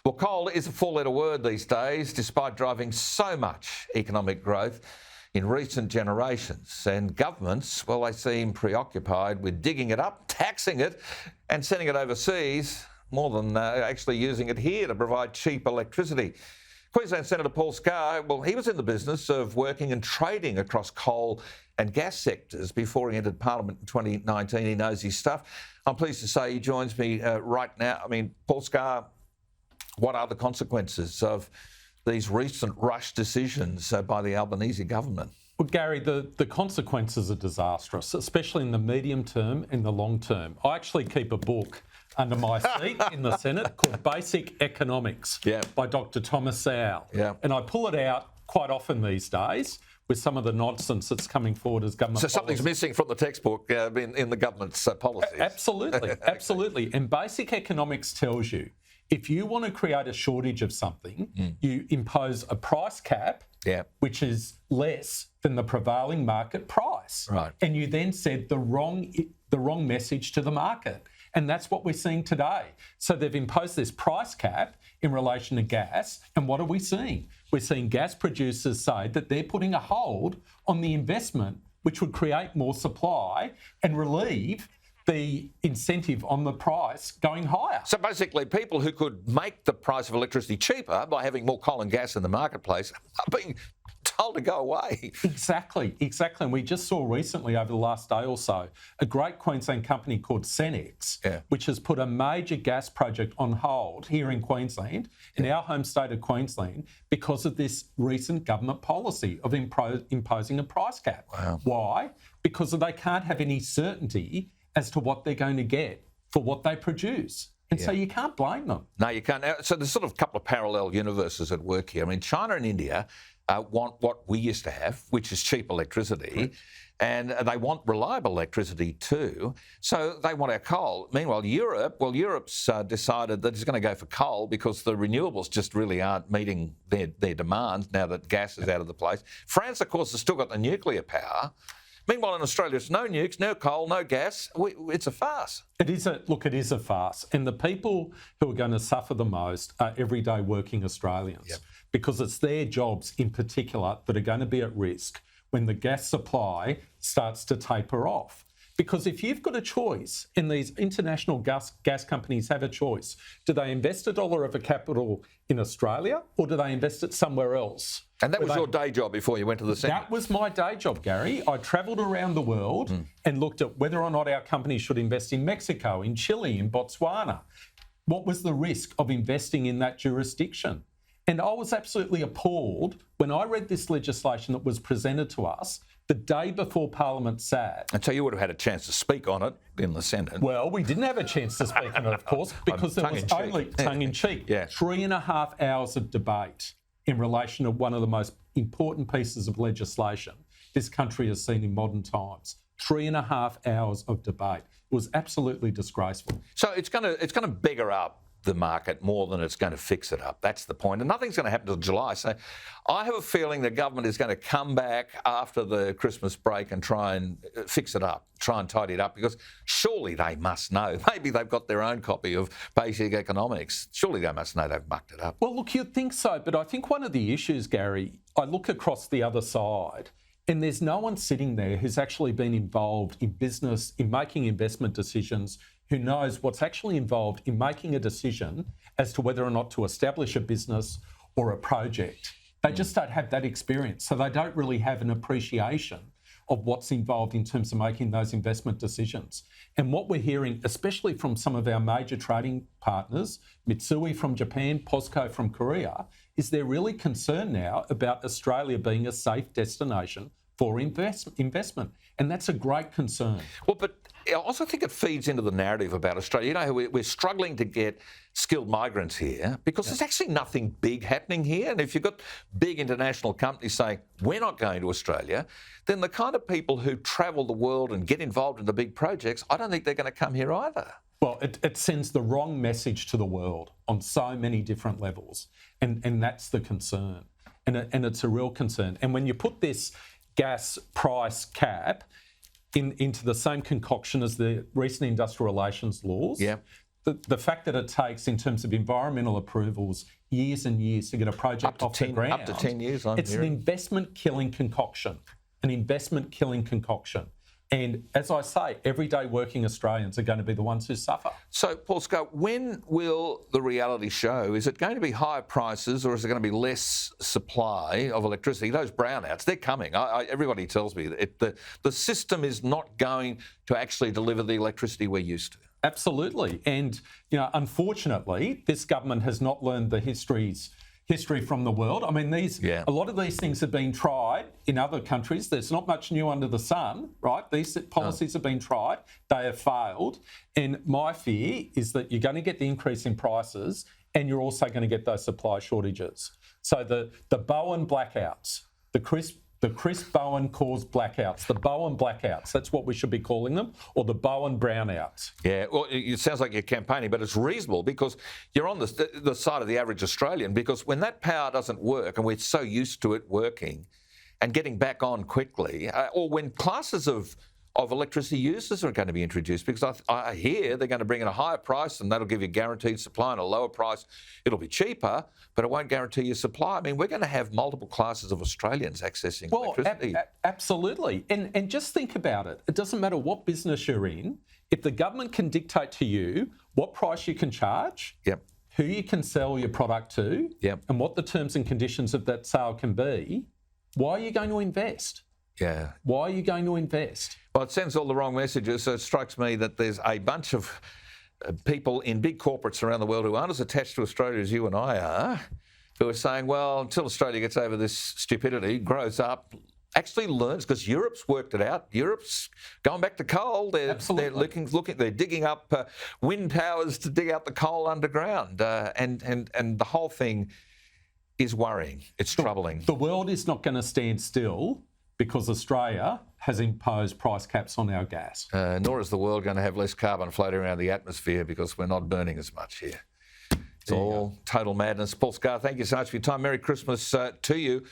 Well, coal is a four-letter word these days, despite driving so much economic growth in recent generations. And governments, well, they seem preoccupied with digging it up, taxing it, and sending it overseas, more than actually using it here to provide cheap electricity. Queensland Senator Paul Scarr, well, he was in the business of working and trading across coal and gas sectors before he entered Parliament in 2019. He knows his stuff. I'm pleased to say he joins me right now. I mean, Paul Scarr, what are the consequences of these recent rush decisions by the Albanese government? Well, Gary, the consequences are disastrous, especially in the medium term and the long term. I actually keep a book under my seat in the Senate called Basic Economics by Dr. Thomas Sowell. And I pull it out quite often these days with some of the nonsense that's coming forward as government policy. Something's missing from the textbook in the government's policies. Absolutely, absolutely. And Basic Economics tells you if you want to create a shortage of something, you impose a price cap, which is less than the prevailing market price. Right. And you then send the wrong message to the market. And that's what we're seeing today. So they've imposed this price cap in relation to gas. And what are we seeing? We're seeing gas producers say that they're putting a hold on the investment, which would create more supply and relieve the incentive on the price going higher. So basically, people who could make the price of electricity cheaper by having more coal and gas in the marketplace are being told to go away. Exactly. And we just saw recently, over the last day or so, a great Queensland company called Senex, which has put a major gas project on hold here in Queensland, in our home state of Queensland, because of this recent government policy of imposing a price cap. Wow. Why? Because they can't have any certainty as to what they're going to get for what they produce. And so you can't blame them. No, you can't. So there's sort of a couple of parallel universes at work here. I mean, China and India want what we used to have, which is cheap electricity, and they want reliable electricity too. So they want our coal. Meanwhile, Europe's decided that it's going to go for coal because the renewables just really aren't meeting their demand now that gas is out of the place. France, of course, has still got the nuclear power. Meanwhile, in Australia, it's no nukes, no coal, no gas. It's a farce. It is a farce. And the people who are going to suffer the most are everyday working Australians, because it's their jobs in particular that are going to be at risk when the gas supply starts to taper off. Because if you've got a choice, and these international gas companies have a choice, do they invest $1 of a capital in Australia or do they invest it somewhere else? And that was your day job before you went to the Senate? That was my day job, Gary. I travelled around the world and looked at whether or not our companies should invest in Mexico, in Chile, in Botswana. What was the risk of investing in that jurisdiction? And I was absolutely appalled when I read this legislation that was presented to us the day before Parliament sat. And so you would have had a chance to speak on it in the Senate. Well, we didn't have a chance to speak on it, of course, because there was only tongue-in-cheek. 3.5 hours of debate in relation to one of the most important pieces of legislation this country has seen in modern times. 3.5 hours of debate. It was absolutely disgraceful. So it's going to beggar up the market more than it's going to fix it up. That's the point. And nothing's going to happen until July. So I have a feeling the government is going to come back after the Christmas break and try and fix it up, try and tidy it up, because surely they must know. Maybe they've got their own copy of Basic Economics. Surely they must know they've mucked it up. Well, look, you'd think so, but I think one of the issues, Gary, I look across the other side and there's no one sitting there who's actually been involved in business, in making investment decisions, who knows what's actually involved in making a decision as to whether or not to establish a business or a project. They just don't have that experience, so they don't really have an appreciation of what's involved in terms of making those investment decisions. And what we're hearing, especially from some of our major trading partners, Mitsui from Japan, POSCO from Korea, is they're really concerned now about Australia being a safe destination for investment. And that's a great concern. Well, but I also think it feeds into the narrative about Australia. You know, we're struggling to get skilled migrants here because there's actually nothing big happening here. And if you've got big international companies saying, we're not going to Australia, then the kind of people who travel the world and get involved in the big projects, I don't think they're going to come here either. Well, it sends the wrong message to the world on so many different levels. And that's the concern. And it's a real concern. And when you put this gas price cap into the same concoction as the recent industrial relations laws, the fact that it takes, in terms of environmental approvals, years and years to get a project off the ground. Up to 10 years, it's an investment-killing concoction. An investment-killing concoction. And as I say, everyday working Australians are going to be the ones who suffer. So, Paul Scarr, when will the reality show? Is it going to be higher prices or is it going to be less supply of electricity? Those brownouts, they're coming. Everybody tells me that the system is not going to actually deliver the electricity we're used to. Absolutely. And, unfortunately, this government has not learned the history from the world. I mean, a lot of these things have been tried in other countries. There's not much new under the sun, right? These policies have been tried. They have failed. And my fear is that you're going to get the increase in prices and you're also going to get those supply shortages. So the Bowen blackouts, the Chris Bowen caused blackouts, the Bowen blackouts, that's what we should be calling them, or the Bowen brownouts. Yeah, well, it sounds like you're campaigning, but it's reasonable because you're on the side of the average Australian, because when that power doesn't work and we're so used to it working and getting back on quickly, or when classes of electricity users are going to be introduced, because I hear they're going to bring in a higher price and that'll give you guaranteed supply, and a lower price it'll be cheaper, but it won't guarantee you supply. I mean, we're going to have multiple classes of Australians accessing electricity. Absolutely. And just think about it. It doesn't matter what business you're in. If the government can dictate to you what price you can charge, who you can sell your product to, and what the terms and conditions of that sale can be, why are you going to invest? Yeah. Why are you going to invest? Well, it sends all the wrong messages. So it strikes me that there's a bunch of people in big corporates around the world who aren't as attached to Australia as you and I are, who are saying, well, until Australia gets over this stupidity, grows up, actually learns, because Europe's worked it out. Europe's going back to coal. They're looking, they're digging up wind towers to dig out the coal underground, and the whole thing is worrying. It's troubling. The world is not going to stand still because Australia has imposed price caps on our gas. Nor is the world going to have less carbon floating around the atmosphere because we're not burning as much here. It's all total madness. Paul Scarr, thank you so much for your time. Merry Christmas to you.